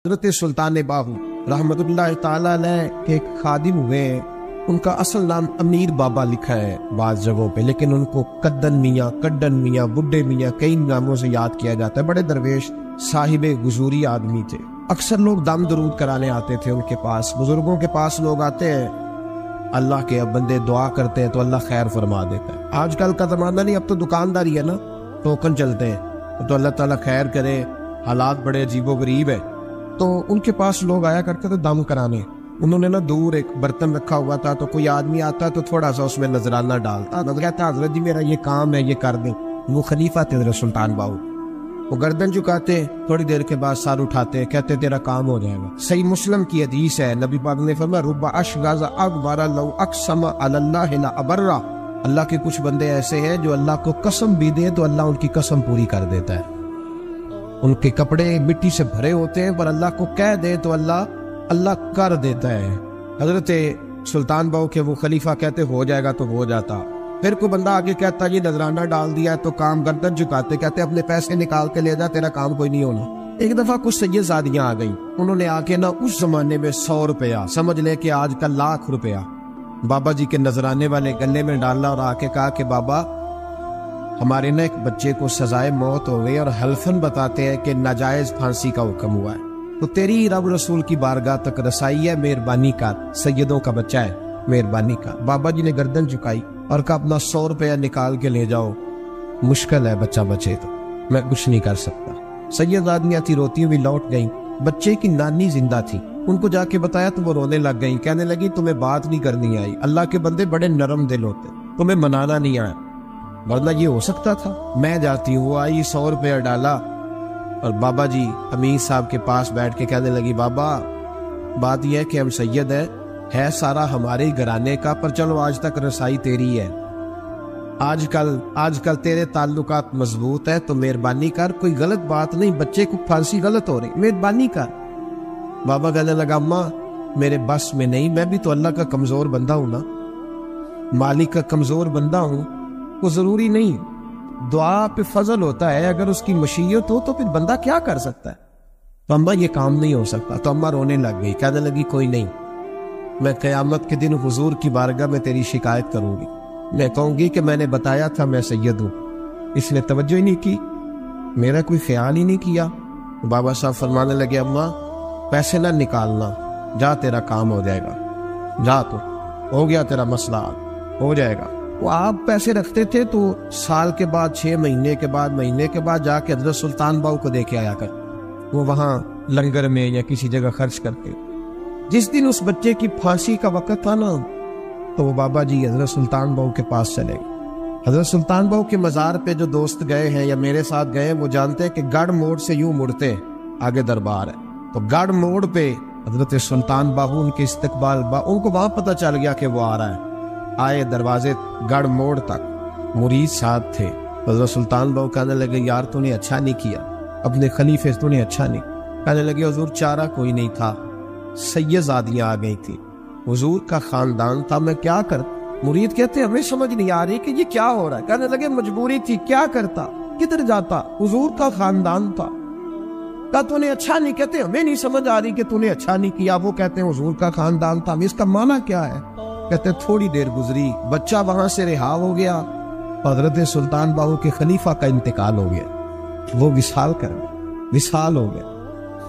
حضرت سلطان باہو رحمت اللہ تعالیٰ علیہ کے ایک خادم ہوئے ہیں، ان کا اصل نام امیر بابا لکھا ہے بعض جگہوں پہ، لیکن ان کو کدن میاں، کڈن میاں، بڈھے میاں کئی ناموں سے یاد کیا جاتا ہے۔ بڑے درویش صاحب حضوری آدمی تھے۔ اکثر لوگ دم درود کرانے آتے تھے ان کے پاس۔ بزرگوں کے پاس لوگ آتے ہیں، اللہ کے اب بندے دعا کرتے ہیں تو اللہ خیر فرما دیتا ہے۔ آج کل کا زمانہ نہیں، اب تو دکانداری ہے نا، ٹوکن چلتے ہیں، تو اللہ تعالیٰ خیر کرے، حالات بڑے عجیب و غریب ہے۔ تو ان کے پاس لوگ آیا کرتے تھے دم کرانے۔ انہوں نے نا دور ایک برتن رکھا ہوا تھا، تو کوئی آدمی آتا تو تھوڑا سا اس میں نذرانہ ڈالتا، کہتا حضرت جی میرا یہ کام ہے، یہ کر دیں۔ وہ خلیفہ تھے حضرت سلطان باہو، وہ گردن جھکاتے، تھوڑی دیر کے بعد سر اٹھاتے، کہتے تیرا کام ہو جائے گا۔ صحیح مسلم کی حدیث ہے، نبی پاک نے فرمایا رب اشغاز اغبر لو اقسم علی اللہ لابرہ، اللہ کے کچھ بندے ایسے ہیں جو اللہ کو قسم بھی دے تو اللہ ان کی قسم پوری کر دیتا ہے۔ ان کے کپڑے مٹی سے بھرے ہوتے ہیں، پر اللہ کو کہہ دے تو اللہ کر دیتا ہے۔ حضرت سلطان باہو کے وہ خلیفہ کہتے ہو جائے گا تو ہو جاتا۔ پھر کوئی بندہ آگے کہتا یہ نذرانہ ڈال دیا ہے تو کام گردن جھکاتے، کہتے اپنے پیسے نکال کے لے جا، تیرا کام کوئی نہیں ہونا۔ ایک دفعہ کچھ سید زادیاں آ گئیں، انہوں نے آ کے نا اس زمانے میں 100 روپیہ سمجھ لے کہ آج کل ₹1,00,000 بابا جی کے نذرانے والے گلے میں ڈالا، اور آ کے کہا کہ بابا ہمارے نا ایک بچے کو سزائے موت ہو گئی، اور حلفاً بتاتے ہیں کہ ناجائز پھانسی کا حکم ہوا ہے، تو تیری رب رسول کی بارگاہ تک رسائی ہے، مہربانی کر، سیدوں کا بچہ ہے، مہربانی کر۔ بابا جی نے گردن جھکائی اور کہا اپنا 100 روپیہ نکال کے لے جاؤ، مشکل ہے بچہ بچے تو میں کچھ نہیں کر سکتا۔ سید آدمیاں تھی، روتی ہوئی لوٹ گئیں۔ بچے کی نانی زندہ تھی، ان کو جا کے بتایا تو وہ رونے لگ گئیں، کہنے لگی تمہیں بات نہیں کرنی آئی، اللہ کے بندے بڑے نرم دل ہوتے، تمہیں منانا نہیں آیا، ورنہ یہ ہو سکتا تھا۔ میں جاتی ہوں۔ وہ آئی، 100 روپیہ ڈالا، اور بابا جی امیر صاحب کے پاس بیٹھ کے کہنے لگی بابا بات یہ ہے کہ ہم سید ہے سارا ہمارے گھرانے کا، پر چلو آج تک رسائی تیری ہے، آج کل تیرے تعلقات مضبوط ہے تو مہربانی کر، کوئی غلط بات نہیں، بچے کو پھانسی غلط ہو رہی، مہربانی کر۔ بابا کہنے لگا اماں میرے بس میں نہیں، میں بھی تو اللہ کا کمزور بندہ ہوں نا، مالک کا کمزور بندہ ہوں، وہ ضروری نہیں، دعا پہ فضل ہوتا ہے، اگر اس کی مشیت ہو تو پھر بندہ کیا کر سکتا ہے۔ تو اماں یہ کام نہیں ہو سکتا، تو اماں رونے لگ گئی، کہنے لگی کوئی نہیں، میں قیامت کے دن حضور کی بارگاہ میں تیری شکایت کروں گی، میں کہوں گی کہ میں نے بتایا تھا میں سید ہوں، اس نے توجہ ہی نہیں کی، میرا کوئی خیال ہی نہیں کیا۔ بابا صاحب فرمانے لگے اماں پیسے نہ نکالنا، جا تیرا کام ہو جائے گا، جا تو ہو گیا تیرا مسئلہ ہو جائے گا۔ وہ آپ پیسے رکھتے تھے تو سال کے بعد، 6 مہینے کے بعد جا کے حضرت سلطان باہو کو دے کے آیا کر، وہ وہاں لنگر میں یا کسی جگہ خرچ کرتے۔ جس دن اس بچے کی پھانسی کا وقت تھا نا، تو وہ بابا جی حضرت سلطان باہو کے پاس چلے گئے۔ حضرت سلطان باہو کے مزار پہ جو دوست گئے ہیں یا میرے ساتھ گئے وہ جانتے ہیں کہ گڑھ موڑ سے یوں مڑتے آگے دربار ہے، تو گڑھ موڑ پہ حضرت سلطان باہو ان کے استقبال، ان کو وہاں پتہ چل گیا کہ وہ آ رہا ہے، آئے دروازے گڑھ موڑ تک، مرید ساتھ تھے۔ حضرت سلطان باہو کہنے لگے یار تو نے اچھا نہیں کیا، اپنے خلیفے تو نے اچھا نہیں۔ کہنے لگے حضور چارہ کوئی نہیں تھا، سید زادیاں آ گئی تھی، حضور کا خاندان تھا، میں کیا کر۔ مرید کہتے ہمیں سمجھ نہیں آ رہی کہ یہ کیا ہو رہا ہے۔ کہنے لگے مجبوری تھی، کیا کرتا، کدھر جاتا، حضور کا خاندان تھا۔ کہا تو نے اچھا نہیں، کہتے ہمیں نہیں سمجھ آ رہی کہ تو نے اچھا نہیں کیا، وہ کہتے ہیں حضور کا خاندان تھا، اس کا معنی کیا ہے۔ کہتے تھوڑی دیر گزری، بچہ وہاں سے رہا ہو گیا، حضرت سلطان باہو کے خلیفہ کا انتقال ہو گیا، وہ وصال ہو گیا۔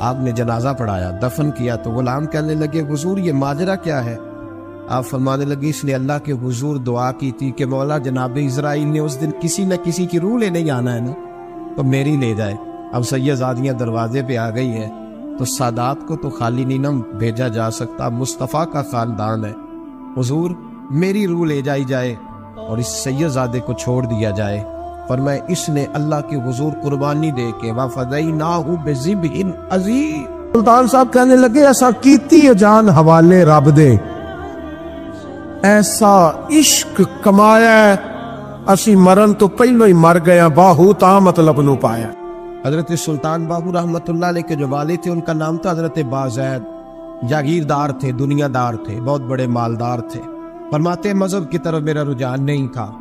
آپ نے جنازہ پڑھایا، دفن کیا، تو غلام کہنے لگے حضور یہ ماجرا کیا ہے۔ آپ فرمانے لگے اس نے اللہ کے حضور دعا کی تھی کہ مولا جناب اسرائیل نے اس دن کسی نہ کسی کی روح لینے جانا ہے نا، تو میری لے جائے۔ اب سید زادیاں دروازے پہ آ گئی ہے، تو سادات کو تو خالی نہیں نہ بھیجا جا سکتا، مصطفیٰ کا خاندان ہے، حضور میری روح لے جائی جائے اور اس سید زادے کو چھوڑ دیا جائے۔ فرمایا اس نے اللہ کے حضور قربانی دے کے وَفَدَيْنَاهُ بِذِبْحٍ عَظِيمٍ۔ سلطان صاحب کہنے لگے ایسا کیتی ہے جان حوالے رب دے، ایسا عشق کمایا ہے، اسی مرن تو پہلو ہی مر گیا، باہو تا مطلب نو پایا۔ حضرت سلطان باہو رحمت اللہ علیہ کے جو والد تھے ان کا نام تھا حضرت بازید، جاگیردار تھے، دنیا دار تھے، بہت بڑے مالدار تھے۔ فرماتے مذہب کی طرف میرا رجحان نہیں تھا۔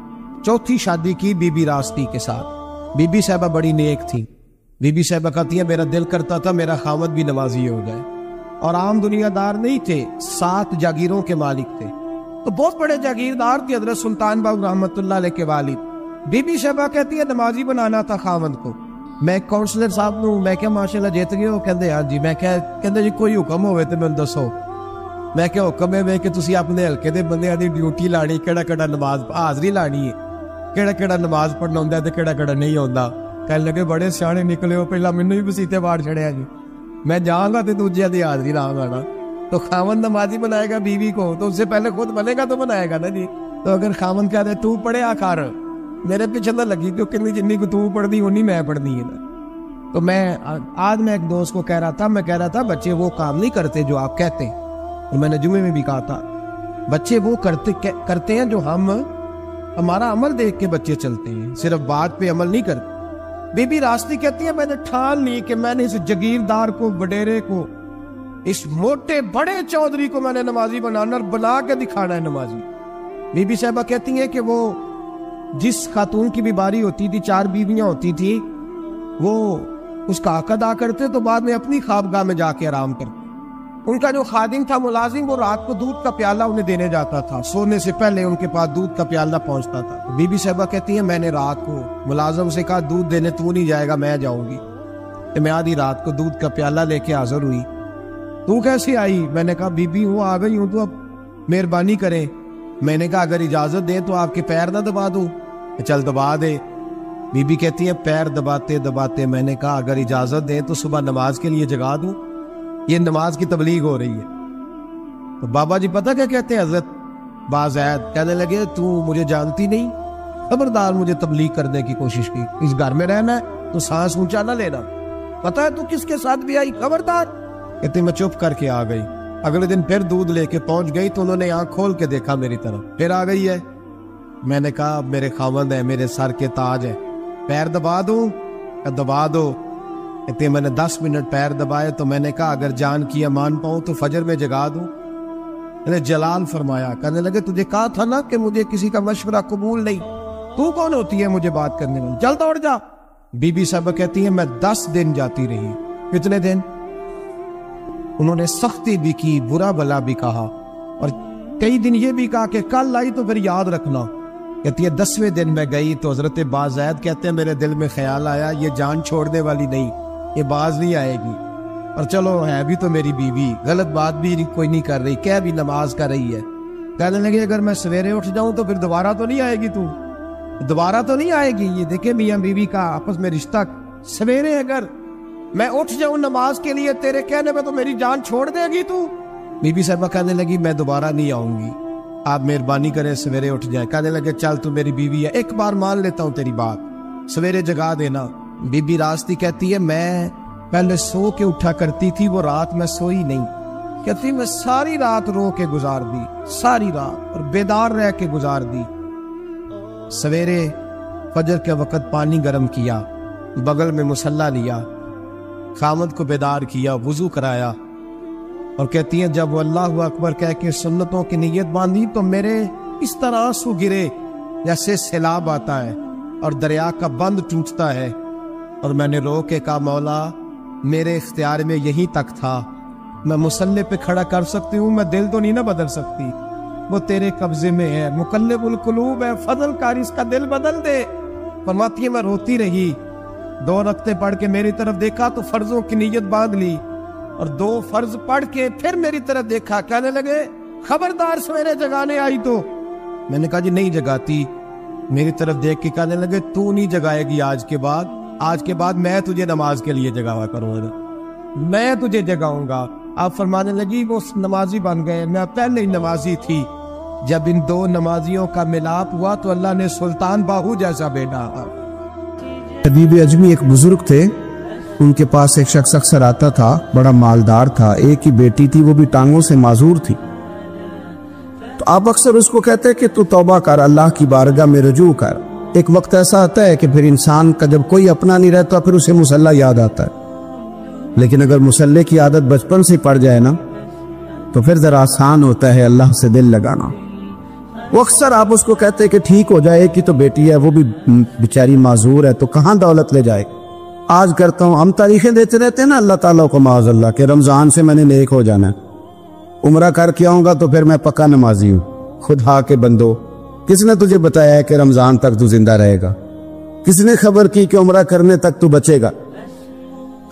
چوتھی شادی کی بی بی راستی کے ساتھ، بی بی صاحبہ بڑی نیک تھی، بی بی صاحبہ کہتی ہے میرا دل کرتا تھا میرا خاوند بھی نمازی ہو جائے، اور عام دنیا دار نہیں تھے، 7 جاگیروں کے مالک تھے، تو بہت بڑے جاگیردار تھے حضرت سلطان باہو رحمۃ اللہ علیہ کے والد۔ بی بی صاحبہ کہتی ہے نمازی بنانا تھا خاوند کو۔ میں کونسلر صاحب نوں میں کیا ماشاءاللہ جیت گئے ہو؟ کہندے ہاں جی۔ میں کہندے جی کوئی حکم ہوئے تو میں دسو۔ میں کیا حکم ہے کہ تسی اپنے حلقے دے بندیاں دی ڈیوٹی لانی، کیڑا نماز حاضری لانی ہے، کیڑا نماز پڑھنا ہوندا تے کیڑا نہیں ہوندا۔ کہنے لگے بڑے سیانے نکلے ہو، پہلا مینوں ہی مسیتے باڑ چھڑیا جی، میں جاؤں گا تے دوجے دی حاضری لاؤں گا نا۔ تو خاوند نمازی بنائے گا بیوی کو تو اس سے پہلے خود بنے گا تو بنائے گا نا جی۔ تو اگر خاوند کہہ دے تو پڑھیا کر، میرے پیچھے نہ لگی تو کنی جنی کو تو پڑھنی اونی میں پڑھنی ہے نا۔ تو آج میں ایک دوست کو کہہ رہا تھا بچے وہ کام نہیں کرتے جو آپ کہتے ہیں، اور میں نے جمعے میں بھی کہا تھا بچے وہ کرتے ہیں جو ہمارا عمل دیکھ کے بچے چلتے ہیں، صرف بات پہ عمل نہیں کرتے۔ بی بی راستی کہتی ہے میں نے ٹھان لی کہ میں نے اس جگیردار کو، وڈیرے کو، اس موٹے بڑے چودھری کو میں نے نمازی بنانا اور بنا کے دکھانا ہے نمازی۔ بی بی صاحبہ کہتی ہیں کہ وہ جس خاتون کی بھی باری ہوتی تھی، 4 بیویاں ہوتی تھی، وہ اس کا حق ادا کرتے تو بعد میں اپنی خوابگاہ میں جا کے آرام کرتے۔ ان کا جو خادم تھا ملازم، وہ رات کو دودھ کا پیالہ انہیں دینے جاتا تھا، سونے سے پہلے ان کے پاس دودھ کا پیالہ پہنچتا تھا۔ بی بی صاحبہ کہتی ہیں میں نے رات کو ملازم سے کہا دودھ دینے تو نہیں جائے گا، میں جاؤں گی۔ کہ میں آدھی رات کو دودھ کا پیالہ لے کے حاضر ہوئی۔ تو کیسے آئی؟ میں نے کہا بی بی ہوں، آ گئی ہوں، تو اب مہربانی کریں۔ میں نے کہا اگر اجازت دیں تو آپ کے پیر نہ دبا دوں؟ چل دبا دے۔ بی بی کہتی ہے پیر دباتے میں نے کہا اگر اجازت دیں تو صبح نماز کے لیے جگا دوں، یہ نماز کی تبلیغ ہو رہی ہے۔ تو بابا جی پتہ کیا کہتے ہیں حضرت بازید؟ کہنے لگے تو مجھے جانتی نہیں، خبردار مجھے تبلیغ کرنے کی کوشش کی، اس گھر میں رہنا ہے تو سانس اونچا نہ لینا، پتہ ہے تو کس کے ساتھ بھی آئی، خبردار۔ کہتے میں چپ کر کے آ گئی۔ اگلے دن پھر دودھ لے کے پہنچ گئی تو انہوں نے آنکھ کھول کے دیکھا میری طرف، پھر آ گئی ہے۔ میں نے کہا میرے خاوند ہے، میرے سر کے تاج ہے، پیر دبا دوں؟ دبا دو۔ کہتے میں نے 10 منٹ پیر دبائے تو میں نے کہا اگر جان کی امان پاؤں تو فجر میں جگا دوں؟ میں نے جلال فرمایا۔ کہنے لگے تجھے کہا تھا نا کہ مجھے کسی کا مشورہ قبول نہیں، تو کون ہوتی ہے مجھے بات کرنے میں، چل دوڑ جا۔ بی بی صاحبہ کہتی ہیں میں 10 دن جاتی رہی۔ کتنے دن؟ انہوں نے سختی بھی کی، برا بلا بھی کہا، اور کئی دن یہ بھی کہا کہ کل آئی تو پھر یاد رکھنا۔ کہتی ہے 10ویں دن میں گئی تو حضرت بازید کہتے ہیں میرے دل میں خیال آیا یہ جان چھوڑنے والی نہیں، یہ باز نہیں آئے گی، اور چلو ہے بھی تو میری بیوی، غلط بات بھی کوئی نہیں کر رہی، کہہ بھی نماز کر رہی ہے۔ کہنے لگے اگر میں سویرے اٹھ جاؤں تو پھر دوبارہ تو نہیں آئے گی، تو دوبارہ تو نہیں آئے گی۔ یہ دیکھیں میاں بیوی کا آپس میں رشتہ، سویرے اگر میں اٹھ جاؤں نماز کے لیے تیرے کہنے میں تو میری جان چھوڑ دے گی تو؟ بی بی صاحبہ کہنے لگی میں دوبارہ نہیں آؤں گی، آپ مہربانی کریں سویرے اٹھ جائیں۔ کہنے لگے چل تو میری بیوی ہے، ایک بار مان لیتا ہوں تیری بات، سویرے جگا دینا۔ بی بی راستی کہتی ہے میں پہلے سو کے اٹھا کرتی تھی، وہ رات میں سوئی نہیں۔ کہتی میں ساری رات رو کے گزار دی، ساری رات، اور بیدار رہ کے گزار دی۔ سویرے فجر کے وقت پانی گرم کیا، بغل میں مصلی لیا، خامد کو بیدار کیا، وضو کرایا، اور کہتی ہیں جب وہ اللہ اکبر کہہ کے سنتوں کی نیت باندھی تو میرے اس طرح آنسو گرے جیسے سیلاب آتا ہے اور دریا کا بند ٹوٹتا ہے، اور میں نے رو کے کہا مولا میرے اختیار میں یہی تک تھا، میں مصلی پہ کھڑا کر سکتی ہوں، میں دل تو نہیں نہ بدل سکتی، وہ تیرے قبضے میں ہے، مقلب القلوب ہے، فضل کار اس کا دل بدل دے۔ فرماتی ہے میں روتی رہی، 2 رکعتیں پڑھ کے میری طرف دیکھا تو فرضوں کی نیت باندھ لی، اور 2 فرض پڑھ کے پھر میری طرف دیکھا، کہنے لگے خبردار سویرے جگانے آئی تو؟ میں نے کہا جی نہیں جگاتی۔ میری طرف دیکھ کے کہنے لگے تو نہیں جگائے گی آج کے بعد میں تجھے نماز کے لیے جگاوا کروں گا، میں تجھے جگاؤں گا۔ آپ فرمانے لگی وہ نمازی بن گئے، میں پہلے ہی نمازی تھی، جب ان 2 نمازیوں کا ملاپ ہوا تو اللہ نے سلطان باہو جیسا بیٹا۔ طبیب اجمی ایک بزرگ تھے، ان کے پاس ایک شخص اکثر آتا تھا، بڑا مالدار تھا، ایک ہی بیٹی تھی، وہ بھی ٹانگوں سے معذور تھی۔ تو آپ اکثر اس کو کہتے کہ تو توبہ کر، اللہ کی بارگاہ میں رجوع کر۔ ایک وقت ایسا آتا ہے کہ پھر انسان کا جب کوئی اپنا نہیں رہتا پھر اسے مصلی یاد آتا ہے، لیکن اگر مصلی کی عادت بچپن سے پڑ جائے نا تو پھر ذرا آسان ہوتا ہے اللہ سے دل لگانا۔ وہ اکثر آپ اس کو کہتے کہ ٹھیک ہو جائے، ایک ہی تو بیٹی ہے، وہ بھی بیچاری معذور ہے، تو کہاں دولت لے جائے، آج کرتا ہوں. ہم تاریخیں دیتے رہتے ہیں نا اللہ تعالیٰ کو معاذ اللہ کہ رمضان سے میں نے نیک ہو جانا ہے, عمرہ کر کے آؤں گا تو پھر میں پکا نمازی ہوں. خدا کے بندو, کس نے تجھے بتایا ہے کہ رمضان تک تو زندہ رہے گا؟ کس نے خبر کی کہ عمرہ کرنے تک تو بچے گا؟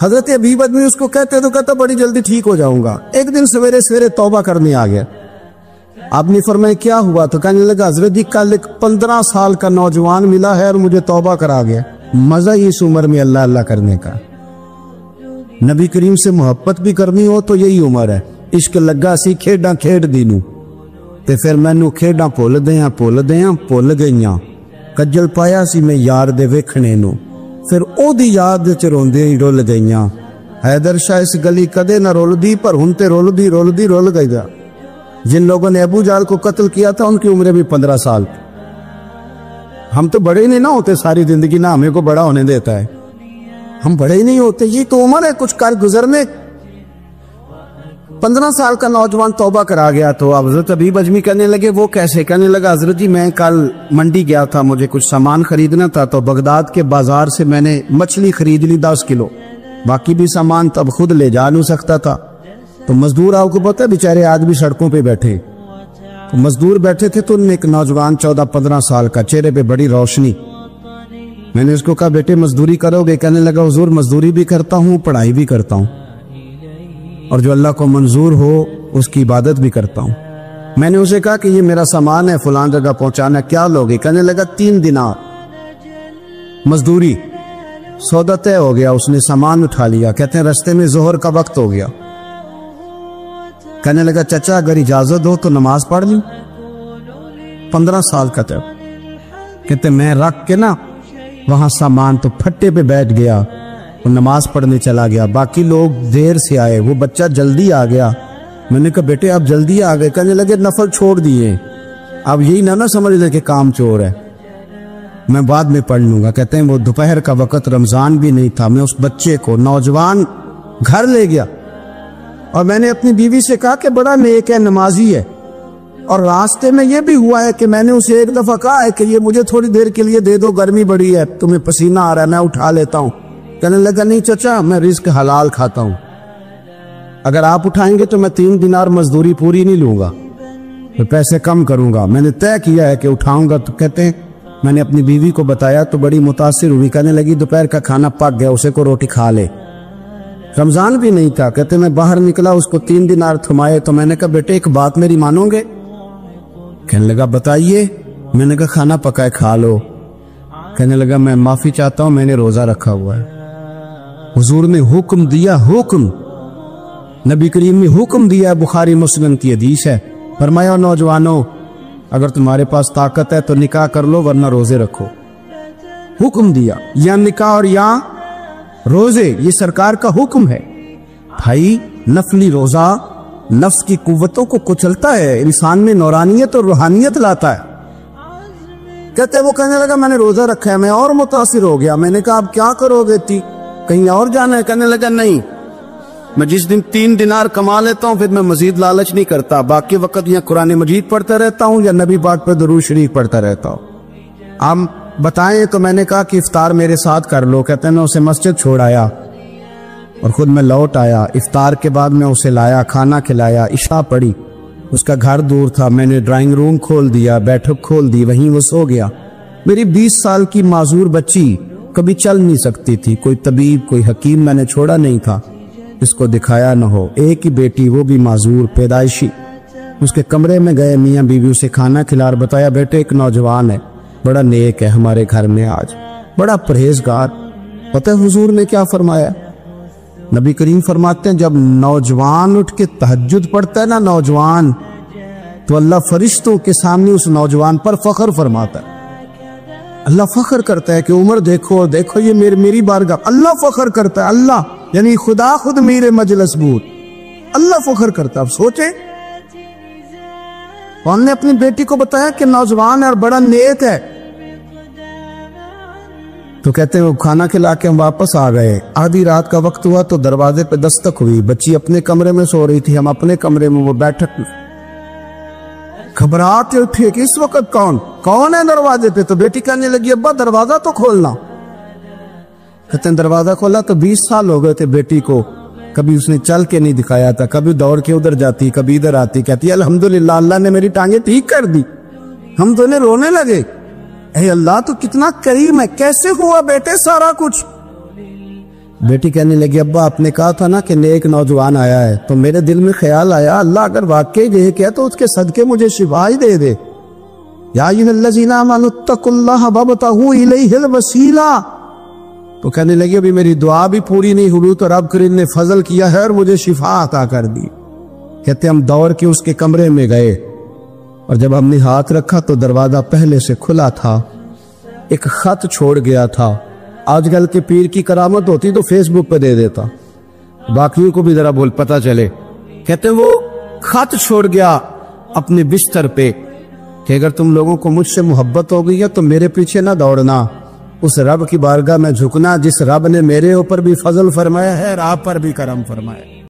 حضرت ابیب ادمی اس کو کہتے تو کہتا بڑی جلدی ٹھیک ہو جاؤں گا. ایک دن سویرے سویرے توبہ کرنے آ گیا. آپ نے فرمایا کیا ہوا؟ تو کہنے لگا حضرت جی کل ایک 15 سال کا نوجوان ملا ہے اور مجھے توبہ کرا گیا. مزہ ہی اس عمر میں اللہ اللہ کرنے کا. نبی کریم سے محبت بھی کرنی ہو تو یہی عمر ہے. عشق لگا سی کھیڈاں کھیڈ دینوں تے پھر مینوں کھیڈاں بھول بھول گئیاں. کجل پایا سی میں یار دے ویکھنے نو پھر او دی یاد وچ روندے ہی رول گئیاں. حیدر شاہ اس گلی کدے نہ رول دی پر ہن تے رول گئی دا. جن لوگوں نے ابو جہل کو قتل کیا تھا ان کی عمریں بھی 15 سال. ہم تو بڑے ہی نہیں نہ ہوتے ساری زندگی, نہ ہمیں کو بڑا ہونے دیتا ہے. ہم بڑے ہی نہیں ہوتے, یہ تو عمر ہے کچھ کر گزرنے. 15 سال کا نوجوان توبہ کرا گیا. تو حضرت ابیب اجمی کہنے لگے وہ کیسے؟ کہنے لگا حضرت جی میں کل منڈی گیا تھا, مجھے کچھ سامان خریدنا تھا, تو بغداد کے بازار سے میں نے مچھلی خرید لی 10 کلو, باقی بھی سامان تب خود لے جا نہیں سکتا تھا. تو مزدور آپ کو پتہ ہے بیچارے آج بھی سڑکوں پہ بیٹھے. تو مزدور بیٹھے تھے تو ان میں ایک نوجوان 14-15 سال کا, چہرے پہ بڑی روشنی. میں نے اس کو کہا بیٹے مزدوری کرو گے؟ کہنے لگا حضور مزدوری بھی کرتا ہوں پڑھائی بھی کرتا ہوں, اور جو اللہ کو منظور ہو اس کی عبادت بھی کرتا ہوں. میں نے اسے کہا کہ یہ میرا سامان ہے فلان جگہ پہنچانا, کیا لوگے؟ کہنے لگا 3 دینار مزدوری. سودا طے ہو گیا, اس نے سامان اٹھا لیا. کہتے ہیں رستے میں ظہر کا وقت ہو گیا. کہنے لگا چچا اگر اجازت ہو تو نماز پڑھ لوں. 15 سال کا تھا. کہتے میں رکھ کے نا وہاں سامان تو پھٹے پہ بیٹھ گیا, نماز پڑھنے چلا گیا. باقی لوگ دیر سے آئے, وہ بچہ جلدی آ گیا. میں نے کہا بیٹے آپ جلدی آ گئے؟ کہنے لگے نفل چھوڑ دیے. اب یہی نہ سمجھ لے کہ کام چور ہے, میں بعد میں پڑھ لوں گا. کہتے ہیں وہ دوپہر کا وقت, رمضان بھی نہیں تھا. میں اس بچے کو نوجوان گھر لے گیا اور میں نے اپنی بیوی سے کہا کہ بڑا نیک ہے, نمازی ہے. اور راستے میں یہ بھی ہوا ہے کہ میں نے اسے ایک دفعہ کہا ہے کہ یہ مجھے تھوڑی دیر کے لیے دے دو, گرمی بڑی ہے, تمہیں پسینہ آ رہا ہے, میں اٹھا لیتا ہوں. کہنے لگا نہیں چچا میں رزق حلال کھاتا ہوں, اگر آپ اٹھائیں گے تو میں 3 دینار مزدوری پوری نہیں لوں گا, میں پیسے کم کروں گا. میں نے طے کیا ہے کہ اٹھاؤں گا. تو کہتے ہیں میں نے اپنی بیوی کو بتایا تو بڑی متاثر ہوئی. کہنے لگی دوپہر کا کھانا پک گیا, اسے کو روٹی کھا لے. رمضان بھی نہیں تھا. کہتے میں باہر نکلا, اس کو 3 دینار تھمائے. تو میں نے کہا بیٹے ایک بات میری مانو گے؟ کہنے لگا بتائیے. میں نے کہا کھانا پکائے کھا لو. کہنے لگا میں معافی چاہتا ہوں, میں نے روزہ رکھا ہوا ہے. حضور نے حکم دیا, حکم نبی کریم نے حکم دیا, بخاری مسلم کی حدیث ہے. فرمایا نوجوانوں اگر تمہارے پاس طاقت ہے تو نکاح کر لو ورنہ روزے رکھو. حکم دیا, یا نکاح اور یا روزے, یہ سرکار کا حکم ہے. بھائی نفلی روزہ نفس کی قوتوں کو کچلتا ہے, انسان میں نورانیت اور روحانیت لاتا ہے. کہتے وہ کہنے لگا میں نے روزہ رکھا ہے. میں اور متاثر ہو گیا. میں نے کہا اب کیا کرو گے, کہیں اور جانا ہے؟ کہنے لگا نہیں, میں جس دن 3 دینار کما لیتا ہوں پھر میں مزید لالچ نہیں کرتا, باقی وقت یا قرآن مجید پڑھتا رہتا ہوں یا نبی پاک پر درود شریف پڑھتا رہتا ہوں. آپ بتائیں. تو میں نے کہا کہ افطار میرے ساتھ کر لو. کہتے ہیں میں اسے مسجد چھوڑ آیا اور خود میں لوٹ آیا. افطار کے بعد میں اسے لایا, کھانا کھلایا, عشاء پڑھی. اس کا گھر دور تھا, میں نے ڈرائنگ روم کھول دیا, بیٹھک کھول دی, وہیں وہ سو گیا. میری 20 سال کی معذور بچی کبھی چل نہیں سکتی تھی, کوئی طبیب کوئی حکیم میں نے چھوڑا نہیں تھا اس کو دکھایا نہ ہو. ایک ہی بیٹی, وہ بھی معذور پیدائشی. اس کے کمرے میں گئے, میاں بیوی اسے کھانا کھلا اور بتایا بیٹے ایک نوجوان ہے, بڑا نیک ہے, ہمارے گھر میں آج بڑا پرہیزگار. پتہ ہے حضور نے کیا فرمایا؟ نبی کریم فرماتے ہیں جب نوجوان اٹھ کے تہجد پڑھتا ہے نا نوجوان, تو اللہ فرشتوں کے سامنے اس نوجوان پر فخر فرماتا ہے. اللہ فخر کرتا ہے کہ عمر دیکھو دیکھو یہ میری بارگاہ. اللہ فخر کرتا ہے, اللہ یعنی خدا خود میرے مجلس بود, اللہ فخر کرتا ہے. اب سوچیں, اور نے اپنی بیٹی کو بتایا کہ نوجوان ہے اور بڑا نیک ہے. تو کہتے ہیں وہ کھانا کھلا کے ہم واپس آ گئے. آدھی رات کا وقت ہوا تو دروازے پہ دستک ہوئی. بچی اپنے کمرے میں سو رہی تھی, ہم اپنے کمرے میں, وہ بیٹھک میں. گھبراہٹ اٹھی کہ اس وقت کون ہے دروازے پہ؟ تو بیٹی کہنے لگی ابا دروازہ تو کھولنا. کہتے ہیں دروازہ کھولا تو 20 سال ہو گئے تھے بیٹی کو، کبھی اس نے چل کے نہیں دکھایا تھا، کبھی دوڑ کے ادھر جاتی، کبھی ادھر آتی، کہتی الحمدللہ اللہ نے میری ٹانگیں ٹھیک کر دی۔ ہم دونوں رونے لگے، اے اللہ تو کتنا کریم ہے، کیسے ہوا بیٹے سارا کچھ؟ بیٹی کہنے لگی ابا آپ نے کہا تھا نا کہ نیک نوجوان آیا ہے، تو میرے دل میں خیال آیا اللہ اگر واقعی یہ کہے تو اس کے صدقے مجھے شفا ہی دے دے۔ یا ایھا الذین آمنوا اتقوا اللہ وابتغوا الیہ الوسیلہ، تو کہنے لگی ابھی میری دعا بھی پوری نہیں ہوئی تو رب کریم نے فضل کیا ہے اور مجھے شفا عطا کر دی۔ کہتے ہم دوڑ کے اس کے کمرے میں گئے اور جب ہم نے ہاتھ رکھا تو دروازہ پہلے سے کھلا تھا، ایک خط چھوڑ گیا تھا۔ آج کل کے پیر کی کرامت ہوتی تو فیس بک پہ دے دیتا، باقیوں کو بھی ذرا بول پتہ چلے۔ کہتے وہ خط چھوڑ گیا اپنے بستر پہ کہ اگر تم لوگوں کو مجھ سے محبت ہو گئی ہے تو میرے پیچھے نہ دوڑنا، اس رب کی بارگاہ میں جھکنا جس رب نے میرے اوپر بھی فضل فرمایا ہے اور آپ پر بھی کرم فرمایا ہے۔